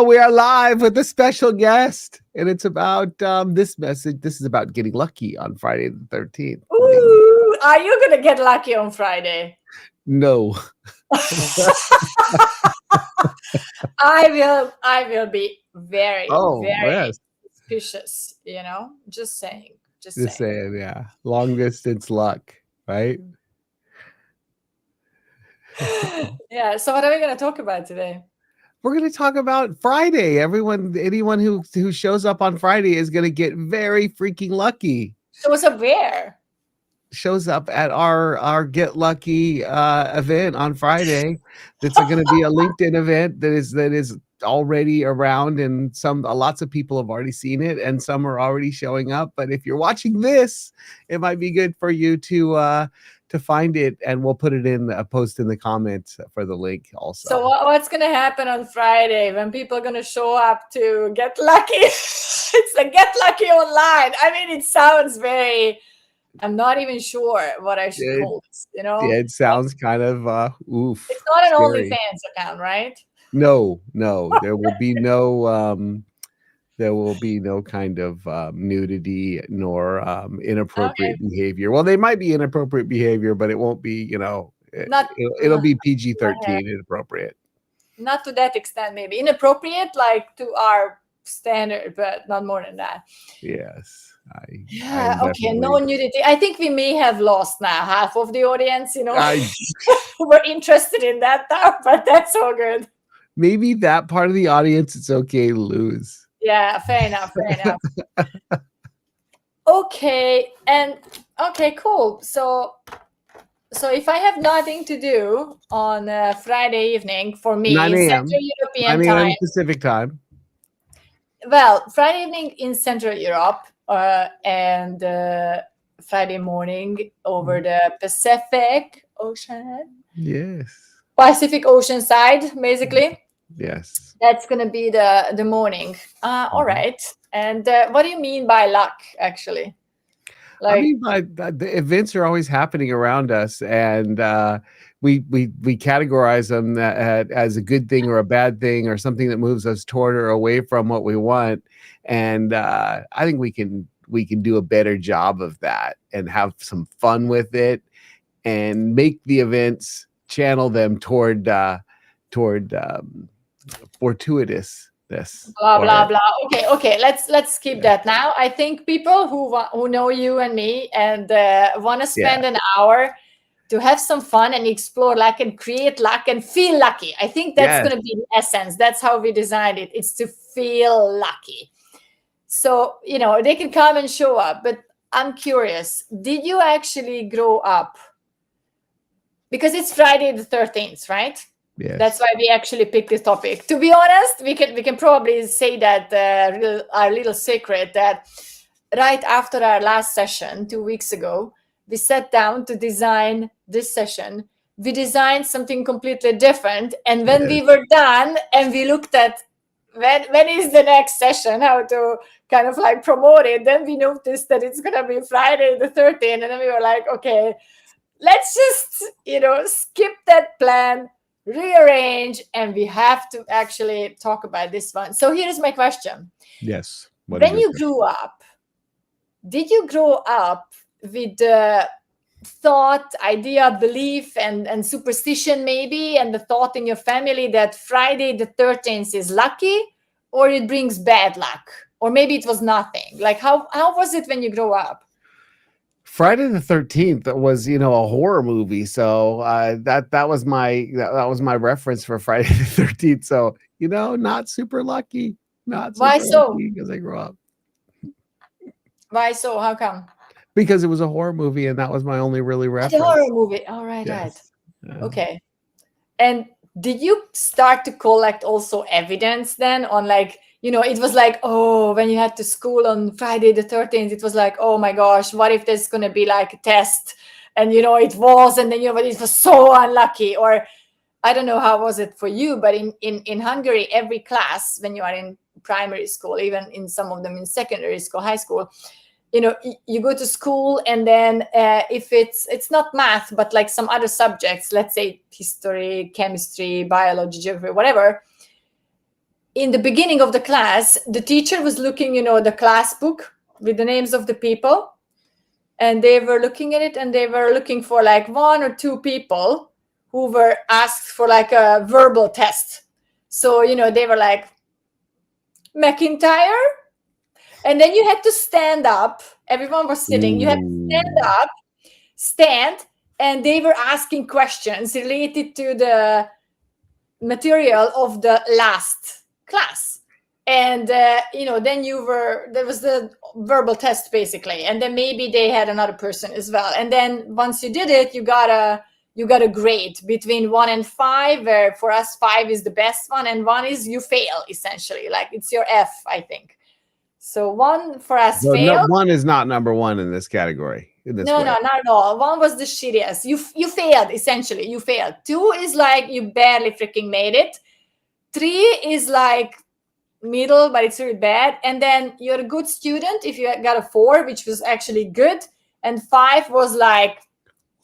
we are live with a special guest, and it's about this message. This is about getting lucky on Friday the 13th. Ooh, are you gonna get lucky on Friday? No. I will be very, Oh, very yes. suspicious, Just saying. Just Just saying. saying, yeah. Long distance luck, right? Yeah, so what are we gonna talk about today? We're going to talk about Friday. Anyone who shows up on Friday is going to get very freaking lucky. Shows up where? Shows up at our Get Lucky event on Friday. That's going to be a LinkedIn event that is already around, and lots of people have already seen it, and some are already showing up. But if you're watching this, it might be good for you to find it, and we'll put it in a post in the comments for the link also. So what's gonna happen on Friday when people are gonna show up to get lucky? It's like get lucky online. I mean, it sounds very. I'm not even sure what I should call this. Yeah, it sounds kind of oof. It's not an scary. OnlyFans account, right? No, there will be no kind of nudity nor inappropriate behavior. Well, they might be inappropriate behavior, but it won't be, it'll be PG-13 inappropriate. Not to that extent, maybe inappropriate, like to our standard, but not more than that. Yes. Okay, no nudity. I think we may have lost now half of the audience, we're interested in that now, but that's all good. Maybe that part of the audience it's okay to lose. Yeah, fair enough. Okay, cool. So if I have nothing to do on Friday evening for me, 9 a.m. Central European time, Pacific time. Well, Friday evening in Central Europe and Friday morning over the Pacific Ocean. Yes. Pacific Ocean side, basically. Yes. That's going to be the morning. All right. And what do you mean by luck, actually? I mean, the events are always happening around us, and we categorize them as a good thing or a bad thing or something that moves us toward or away from what we want. And I think we can do a better job of that and have some fun with it and make the events channel them toward fortuitous. Blah blah blah. Okay. Let's keep that now. I think people who know you and me and want to spend an hour to have some fun and explore luck and create luck and feel lucky. I think that's going to be the essence. That's how we designed it. It's to feel lucky. So they can come and show up. But I'm curious. Did you actually grow up? Because it's Friday the 13th, right? Yes. That's why we actually picked this topic. To be honest, we can probably say that our little secret that right after our last session 2 weeks ago, we sat down to design this session. We designed something completely different. And when we were done and we looked at when is the next session, how to kind of like promote it, then we noticed that it's going to be Friday the 13th. And then we were like, okay, let's just, skip that plan, rearrange, and we have to actually talk about this one. So here's my question. Yes. When you grew up, did you grow up with the thought, idea, belief, and superstition maybe, and the thought in your family that Friday the 13th is lucky, or it brings bad luck, or maybe it was nothing? Like how was it when you grew up? Friday the 13th was, a horror movie. So that was my reference for Friday the 13th. So, not super lucky. Why so? Because I grew up. Why so? How come? Because it was a horror movie, and that was my only really reference. The horror movie. All right, yes. Right. Okay. And did you start to collect also evidence then on it was like, oh, when you had to school on Friday the 13th, it was like, oh my gosh, what if there's going to be like a test? And, it was, and then, but it was so unlucky. Or I don't know how was it for you, but in Hungary, every class, when you are in primary school, even in some of them in secondary school, high school, you go to school, and then if it's not math, but like some other subjects, let's say history, chemistry, biology, geography, whatever, in the beginning of the class, the teacher was looking, the class book with the names of the people, and they were looking at it, and they were looking for like 1 or 2 people who were asked for like a verbal test. So, they were like, McIntyre. And then you had to stand up. Everyone was sitting. You had to stand, and they were asking questions related to the material of the last class. And, then there was the verbal test basically. And then maybe they had another person as well. And then once you did it, you got a grade between 1 and 5, where for us 5 is the best one, and 1 is you fail, essentially. Like it's your F, I think. So 1 for us failed. 1 is not number 1 in this category. No, not at all. 1 was the shittiest. You failed, essentially. You failed. 2 is like you barely freaking made it. 3 is like middle, but it's really bad. And then you're a good student if you got a 4, which was actually good. And 5 was like,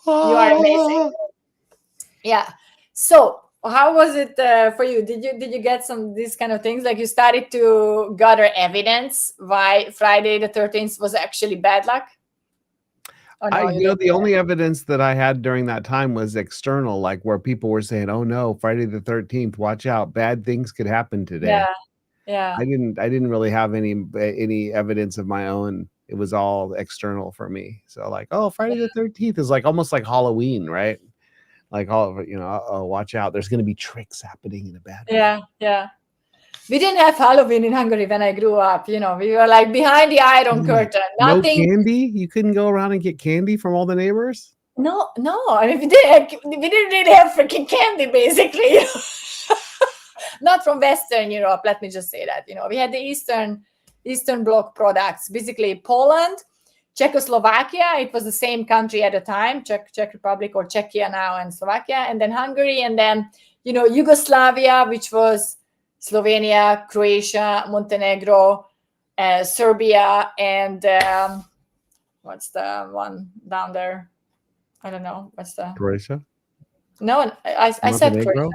you are amazing. Yeah. So how was it for you? Did you get these kind of things? Like you started to gather evidence why Friday the 13th was actually bad luck? No, the only evidence that I had during that time was external, like where people were saying, "Oh no, Friday the 13th, watch out, bad things could happen today." Yeah. I didn't really have any evidence of my own. It was all external for me. So like, oh, Friday the 13th is like almost like Halloween, right? Like oh, watch out, there's going to be tricks happening in a bad way. Yeah. We didn't have Halloween in Hungary when I grew up. We were like behind the Iron Curtain. Nothing. No candy? You couldn't go around and get candy from all the neighbors? No. I mean, we didn't really have freaking candy, basically. Not from Western Europe. Let me just say that. We had the Eastern Bloc products, basically Poland, Czechoslovakia. It was the same country at the time, Czech Republic, or Czechia now, and Slovakia, and then Hungary, and then Yugoslavia, which was Slovenia, Croatia, Montenegro, Serbia, and what's the one down there? I don't know. What's the Croatia? No, I said Croatia.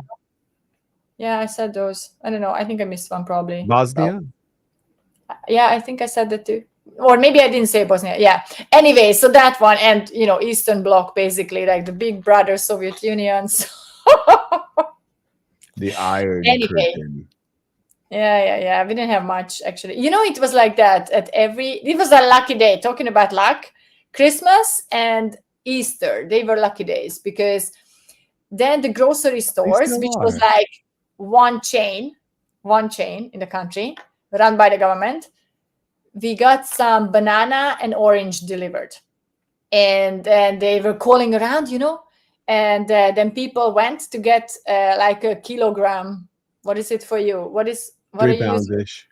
Yeah, I said those. I don't know. I think I missed one probably. Bosnia? Yeah, I think I said that too. Or maybe I didn't say Bosnia. Yeah. Anyway, so that one, and Eastern Bloc, basically, like the big brother Soviet Union. The Iron Curtain. Yeah. We didn't have much, actually. It was like that it was a lucky day. Talking about luck, Christmas and Easter, they were lucky days, because then the grocery stores, which was like one chain in the country, run by the government, we got some banana and orange delivered. And they were calling around, and then people went to get like a kilogram. What is it for you? What 3 pounds-ish.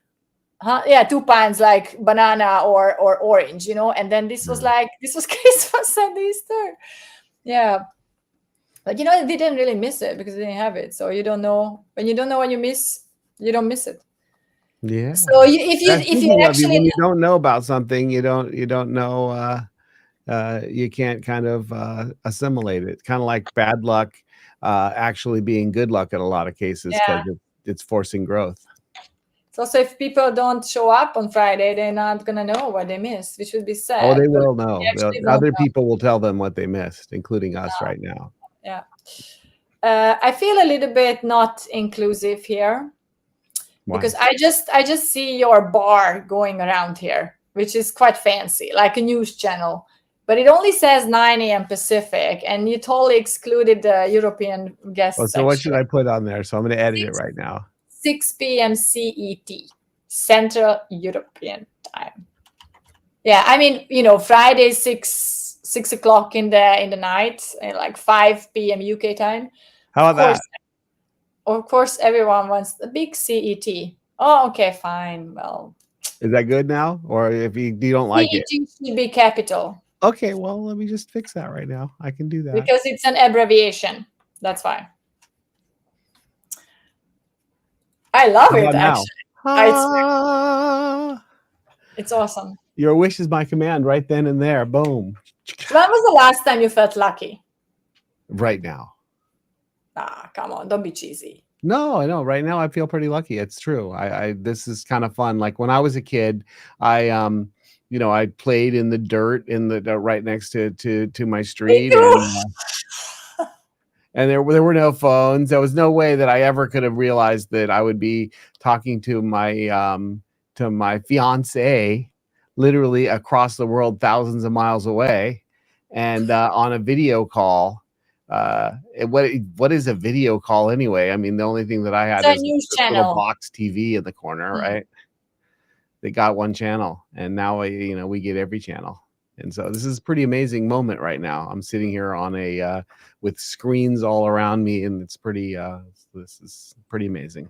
Huh? Yeah, 2 pounds, like banana or orange, and then this was Christmas and Easter. Yeah. But they didn't really miss it because they didn't have it. So you don't know when you miss, you don't miss it. Yeah. So if you actually, when you don't know about something, you don't know, you can't kind of assimilate it. Kind of like bad luck actually being good luck in a lot of cases, because it's forcing growth. So if people don't show up on Friday, they're not gonna know what they missed, which would be sad. Oh, they will know. Other people will tell them what they missed, including us right now. Yeah. I feel a little bit not inclusive here. Why? Because I just see your bar going around here, which is quite fancy, like a news channel. But it only says 9 a.m. Pacific, and you totally excluded the European guests. Oh, so what should I put on there? So I'm going to edit it right now. 6 p.m. CET, Central European Time. Yeah, I mean, Friday 6 o'clock in the night, and like 5 p.m. UK time. How about that? Of course, everyone wants the big CET. Oh, okay, fine. Well, is that good now, or if you don't like it? CET should be capital. Okay, well, let me just fix that right now. I can do that because it's an abbreviation. That's why. I love it. Actually, it's awesome. Your wish is my command, right then and there. Boom. When was the last time you felt lucky? Right now. Ah, come on, don't be cheesy. No, I know. Right now, I feel pretty lucky. It's true. This is kind of fun. Like when I was a kid, I I played in the dirt in the right next to my Me street, too. and there were no phones. There was no way that I ever could have realized that I would be talking to my fiance literally across the world, thousands of miles away, and on a video call. What is a video call anyway? I mean, the only thing that I It's had a is news this little channel. box TV in the corner, Mm. right? They got one channel, and now we get every channel. And so this is a pretty amazing moment right now. I'm sitting here on a with screens all around me, and it's pretty. This is pretty amazing.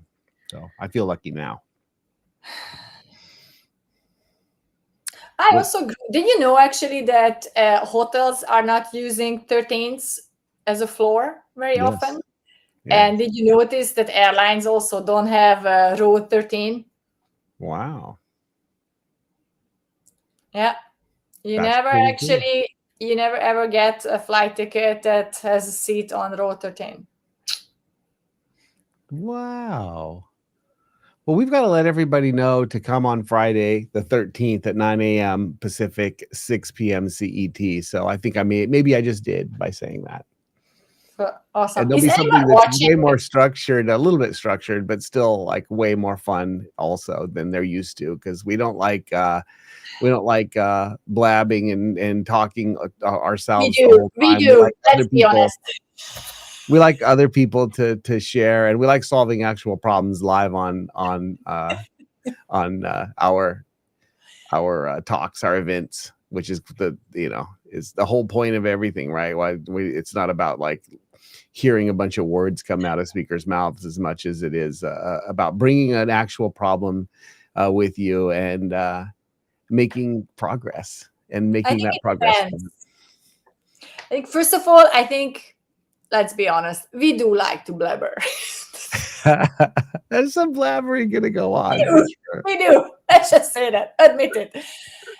So I feel lucky now. I also did you know actually that hotels are not using 13s as a floor very Yes. often? Yeah. And did you notice that airlines also don't have row 13? Wow. Yeah. You That's never pretty cool. actually, you never ever get a flight ticket that has a seat on row 13. Wow. Well, we've got to let everybody know to come on Friday, the 13th at 9 a.m. Pacific, 6 p.m. CET. So I think maybe I just did by saying that. Awesome. And there'll Is be anyone something that's watching? way more structured, a little bit structured, but still like way more fun also than they're used to, because we don't like blabbing and talking ourselves the whole We time. do. Let's be honest. We like other people to share, and we like solving actual problems live on our talks, our events, which is is the whole point of everything, right? It's not about like hearing a bunch of words come out of speakers' mouths as much as it is about bringing an actual problem with you and making progress and making that progress fun. I think first of all, let's be honest, we do like to blabber. There's some blabbering gonna go on. We do. Let's just say that. Admit it.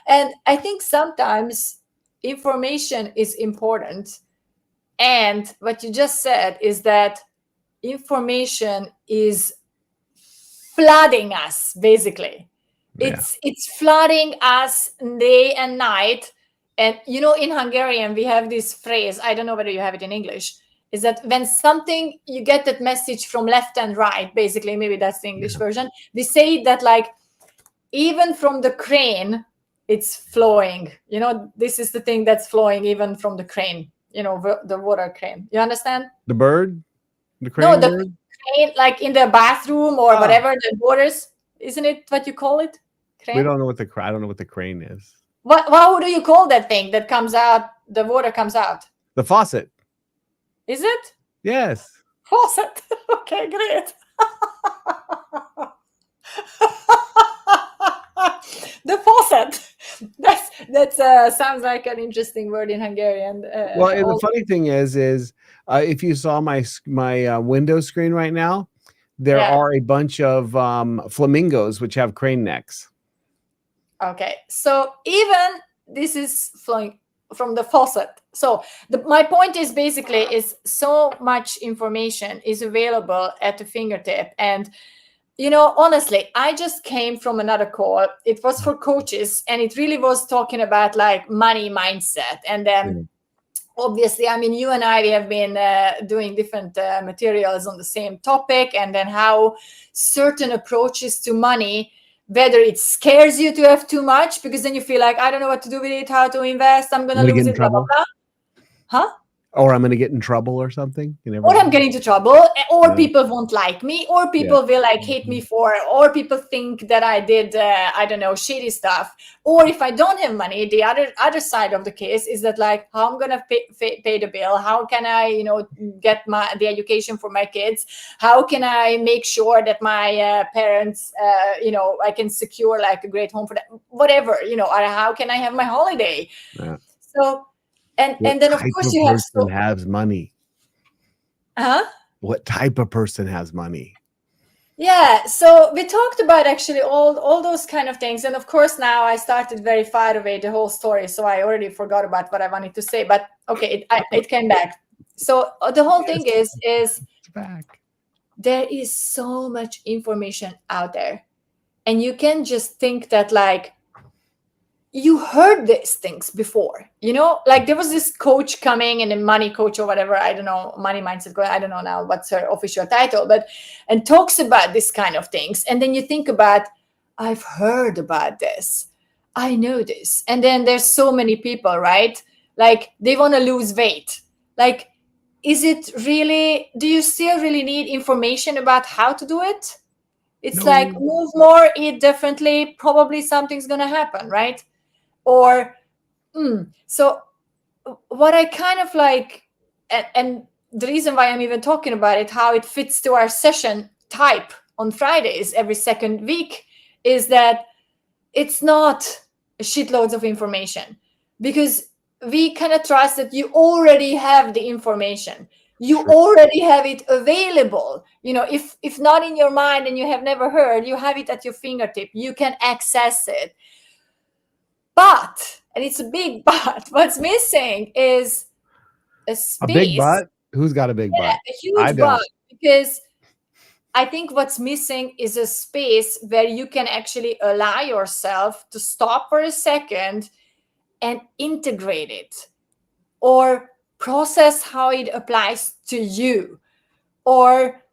And I think sometimes information is important. And what you just said is that information is flooding us, basically. Yeah. It's flooding us day and night. And in Hungarian, we have this phrase, I don't know whether you have it in English, is that when something, you get that message from left and right, basically, maybe that's the English version. We say that like, even from the crane, it's flowing. This is the thing that's flowing even from the crane, the water crane. You understand? The bird? The crane? No, the crane, like in the bathroom or whatever, the waters. Isn't it what you call it? Crane? We don't know I don't know what the crane is. How do you call that thing that comes out, the water comes out? The faucet. Is it? Yes. Faucet. Okay, great. The faucet. That sounds like an interesting word in Hungarian. Well, and the funny thing is if you saw my window screen right now, there are a bunch of flamingos which have crane necks. Okay, so even this is flowing from the faucet. So my point is basically is so much information is available at the fingertip. And honestly, I just came from another call. It was for coaches, and it really was talking about like money mindset. And then obviously, I mean, you and I, we have been doing different materials on the same topic, and then how certain approaches to money, whether it scares you to have too much, because then you feel like, I don't know what to do with it, how to invest, I'm going to lose it, blah, blah, blah. Huh? Or I'm going to get in trouble or something. Or I'm getting into trouble, or people won't like me, or people will like hate me for, or people think that I did, I don't know, shady stuff. Or if I don't have money, the other side of the case is that like, how I'm going to pay the bill? How can I, get the education for my kids? How can I make sure that my parents, I can secure like a great home for them, whatever, or how can I have my holiday? Yeah. So, and then of course you have has money. What type of person has money? Yeah, so we talked about actually all those kind of things, and of course now I started very far away the whole story, so I already forgot about what I wanted to say. But okay, it came back. So the whole thing is back. there is so much information out there, and you can just think that like you heard these things before, like there was this coach coming, and a money coach or whatever, I don't know, money mindset coach, I don't know now what's her official title, but and talks about this kind of things, and then you think about, I've heard about this, I know this. And then there's so many people, right? Like they want to lose weight. Like, is it really, do you still really need information about how to do it? It's like No. move more, eat differently, probably something's going to happen, right? Or so what I kind of like, and the reason why I'm even talking about it, how it fits to our session type on Fridays every second week, is that it's not shitloads of information, because we kind of trust that you already have the information. You Sure. already have it available. If not in your mind and you have never heard, you have it at your fingertip. You can access it. But, and it's a big but, what's missing is a space. A big butt? Who's got a big butt? A huge I don't. but, because I think what's missing is a space where you can actually allow yourself to stop for a second and integrate it, or process how it applies to you, or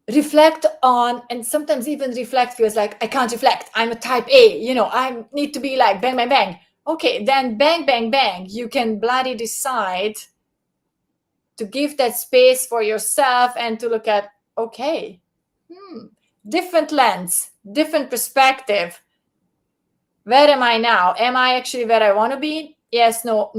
reflect on. And sometimes even reflect feels like, I can't reflect, I'm a type A, I need to be like bang bang bang. Okay, then bang bang bang, you can bloody decide to give that space for yourself and to look at, okay, different lens, different perspective. Where am I now? Am I actually where I want to be? Yes, no.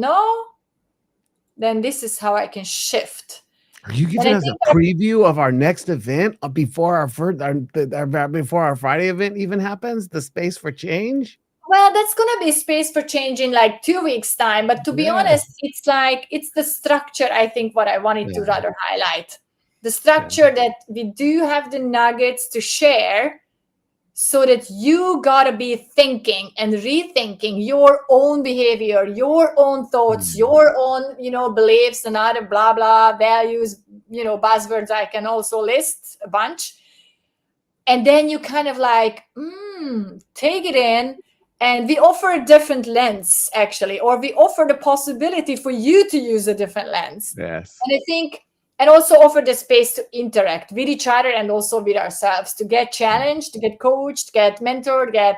Then this is how I can shift. Are you giving us a preview of our next event before our before our Friday event even happens? The Space for Change? Well, that's going to be space for change in like 2 weeks' time. But to be honest, it's like, it's the structure, I think, what I wanted to rather highlight. The structure that we do have the nuggets to share, so that you got to be thinking and rethinking your own behavior, your own thoughts, your own, beliefs and other blah, blah, values, buzzwords I can also list a bunch. And then you kind of like, take it in. And we offer a different lens, actually, or we offer the possibility for you to use a different lens. Yes. And I think, and also offer the space to interact with each other and also with ourselves, to get challenged, to get coached, get mentored, get,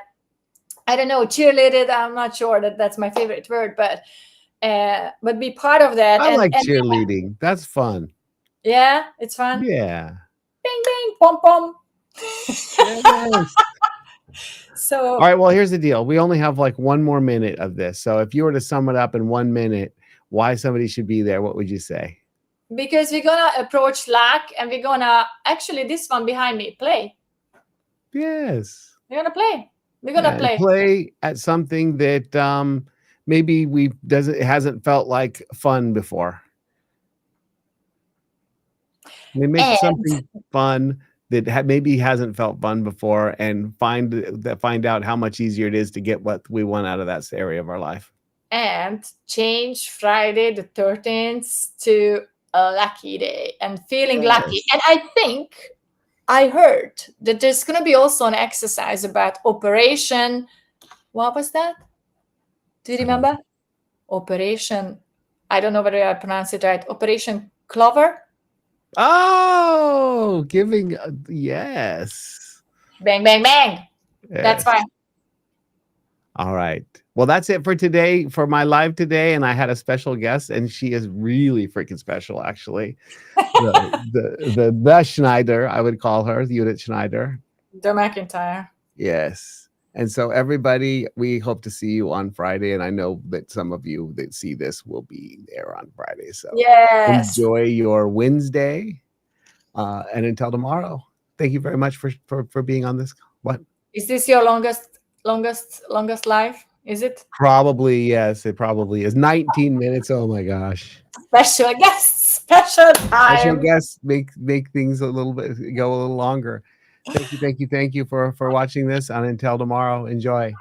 I don't know, cheerleaded. I'm not sure that that's my favorite word, but be part of that. I like cheerleading. That's fun. Yeah, it's fun. Yeah. Bing, bing, pom, pom. Yes. So, all right, well, here's the deal. We only have like 1 more minute of this. So if you were to sum it up in 1 minute, why somebody should be there, what would you say? Because we're going to approach lack, and we're going to, actually, this one behind me, play. Yes. We're going to play. We're going to play at something that maybe it hasn't felt like fun before. We make something fun that maybe hasn't felt fun before, and find out how much easier it is to get what we want out of that area of our life. And change Friday the 13th to a lucky day and feeling lucky. And I think I heard that there's going to be also an exercise about Operation. What was that? Do you remember? Operation. I don't know whether I pronounce it right. Operation Clover. Oh, giving. Yes. Bang, bang, bang. Yes. That's fine. All right. Well, that's it for today, for my live today. And I had a special guest, and she is really freaking special, actually. the Schneider, I would call her, Judith Schneider. The McIntyre. Yes. And so everybody, we hope to see you on Friday. And I know that some of you that see this will be there on Friday. So enjoy your Wednesday. And until tomorrow, thank you very much for being on this. What? Is this your longest live? Is it? Probably, yes. It probably is. 19 minutes. Oh my gosh. Special guests. Special time. Special guests make things a little bit go a little longer. Thank you for watching this, and until tomorrow, enjoy.